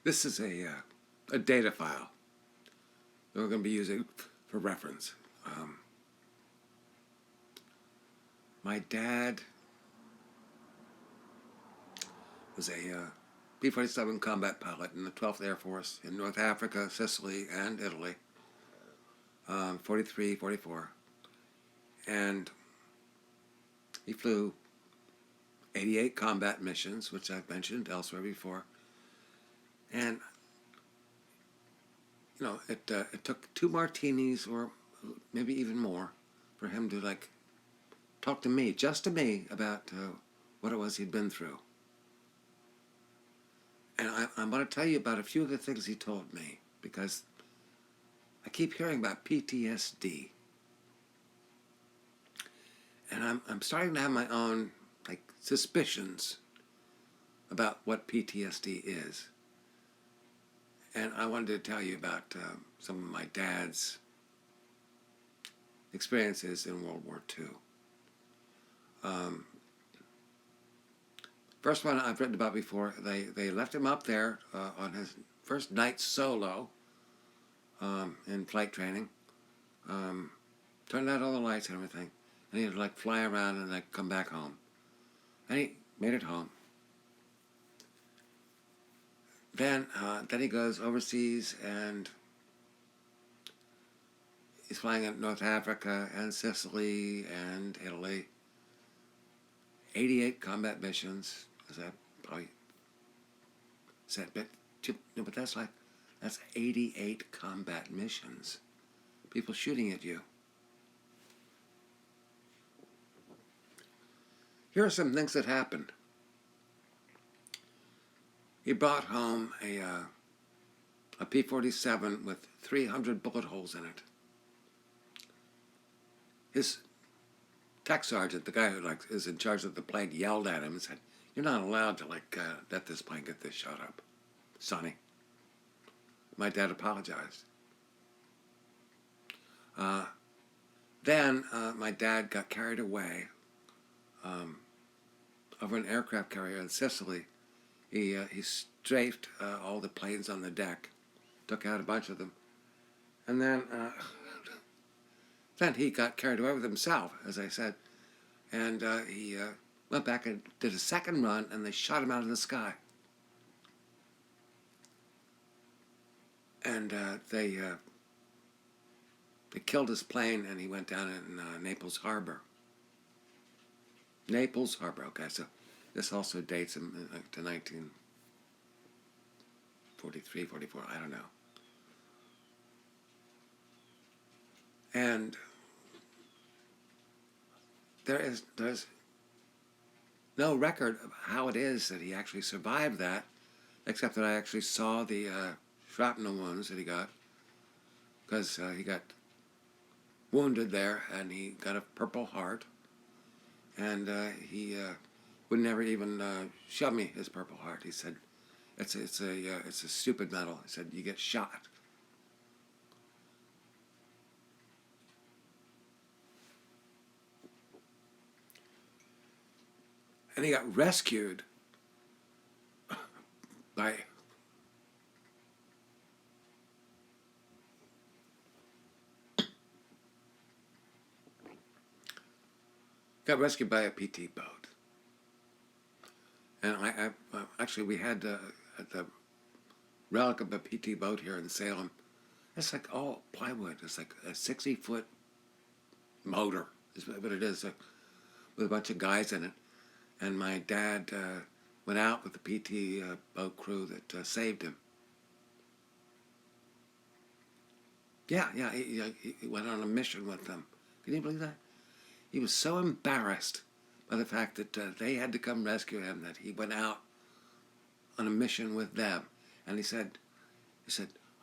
This is a data file that we're going to be using for reference. My dad was a P-47 combat pilot in the 12th Air Force in North Africa, Sicily, and Italy, 43, 44. And he flew 88 combat missions, which I've mentioned elsewhere before. And, you know, it took 2 martinis or maybe even more for him to, like, talk to me, just to me, about what it was he'd been through. And I'm going to tell you about a few of the things he told me, because I keep hearing about PTSD. And I'm starting to have my own, like, suspicions about what PTSD is. And I wanted to tell you about some of my dad's experiences in World War II. First one I've written about before, they left him up there on his first night solo in flight training. Turned out all the lights and everything. And he'd like fly around and like come back home. And he made it home. Then he goes overseas and he's flying in North Africa and Sicily and Italy. 88 combat missions, as I probably said, but that's 88 combat missions. People shooting at you. Here are some things that happened. He brought home a P-47 with 300 bullet holes in it. His tech sergeant, the guy who is in charge of the plane, yelled at him and said, "You're not allowed to let this plane get this shot up, Sonny." My dad apologized. Then my dad got carried away over an aircraft carrier in Sicily. He strafed all the planes on the deck, took out a bunch of them, and then he got carried away with himself, as I said, and he went back and did a second run, and they shot him out of the sky. And they killed his plane, and he went down in Naples Harbor. Naples Harbor, okay, so this also dates him to 1943, 44, I don't know. And there's no record of how it is that he actually survived that, except that I actually saw the shrapnel wounds that he got, because he got wounded there, and he got a Purple Heart, and he would never even show me his Purple Heart. He said, it's a stupid medal. He said, you get shot. And he got rescued by a PT boat. And I actually, we had the relic of a PT boat here in Salem. It's like all plywood. It's like a 60-foot motor, is what it is, with a bunch of guys in it. And my dad went out with the PT boat crew that saved him. Yeah, he went on a mission with them. Can you believe that? He was so embarrassed by the fact that they had to come rescue him that he went out on a mission with them. And he said,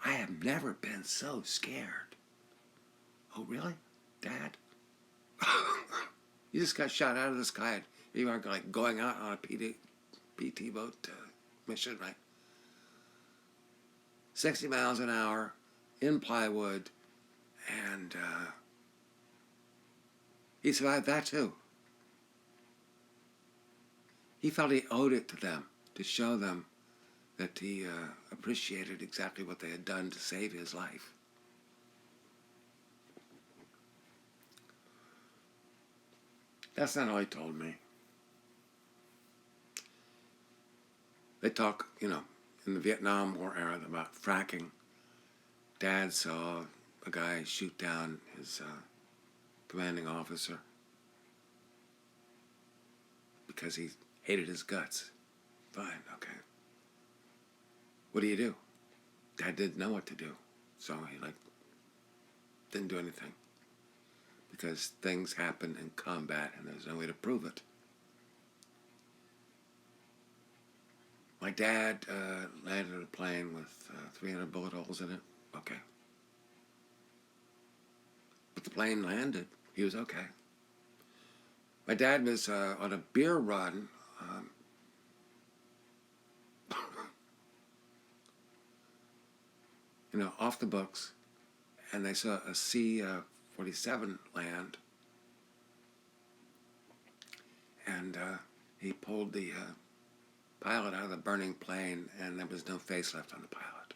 I have never been so scared. Oh, really, Dad? You just got shot out of the sky. And you are like going out on a PT boat mission, right? 60 miles an hour in plywood, and he survived that too. He felt he owed it to them to show them that he appreciated exactly what they had done to save his life. That's not all he told me. They talk, in the Vietnam War era about fracking. Dad saw a guy shoot down his commanding officer because he hated his guts. Fine, okay. What do you do? Dad didn't know what to do, so he didn't do anything because things happen in combat and there's no way to prove it. My dad landed a plane with 300 bullet holes in it. Okay. But the plane landed. He was okay. My dad was on a beer run. Off the books. And they saw a C-47 land. And he pulled the pilot out of the burning plane, and there was no face left on the pilot.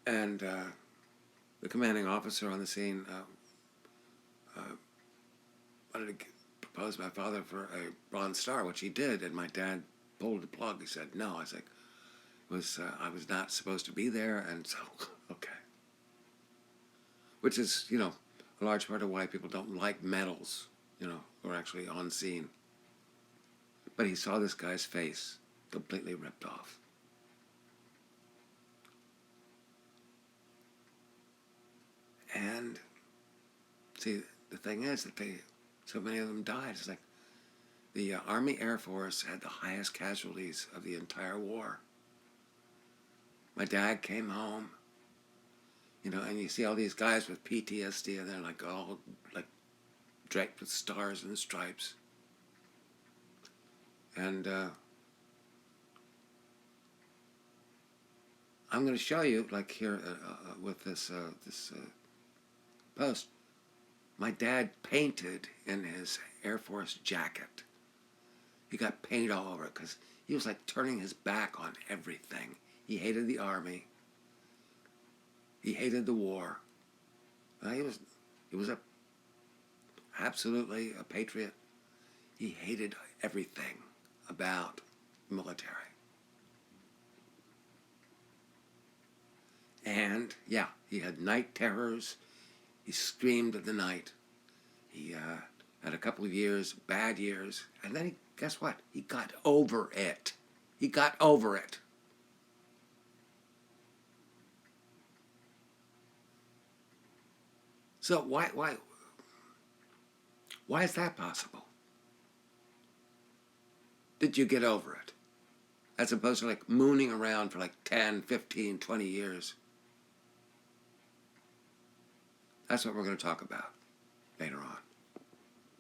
And the commanding officer on the scene wanted to propose my father for a Bronze Star, which he did, and my dad pulled the plug. He said no. I was like, I was not supposed to be there, and so, okay. Which is, a large part of why people don't like medals, who are actually on scene. But he saw this guy's face completely ripped off. And, see, the thing is that so many of them died. It's like the Army Air Force had the highest casualties of the entire war. My dad came home, and you see all these guys with PTSD, and they're all draped with stars and stripes. And I'm going to show you, here with this post, my dad painted in his Air Force jacket. He got paint all over it because he was turning his back on everything. He hated the Army. He hated the war. He was absolutely a patriot. He hated everything about military. And, yeah, he had night terrors. He screamed at the night. He had a couple of years, bad years, and then guess what? He got over it. He got over it. So why is that possible? Did you get over it? As opposed to mooning around for 10, 15, 20 years. That's what we're going to talk about later on.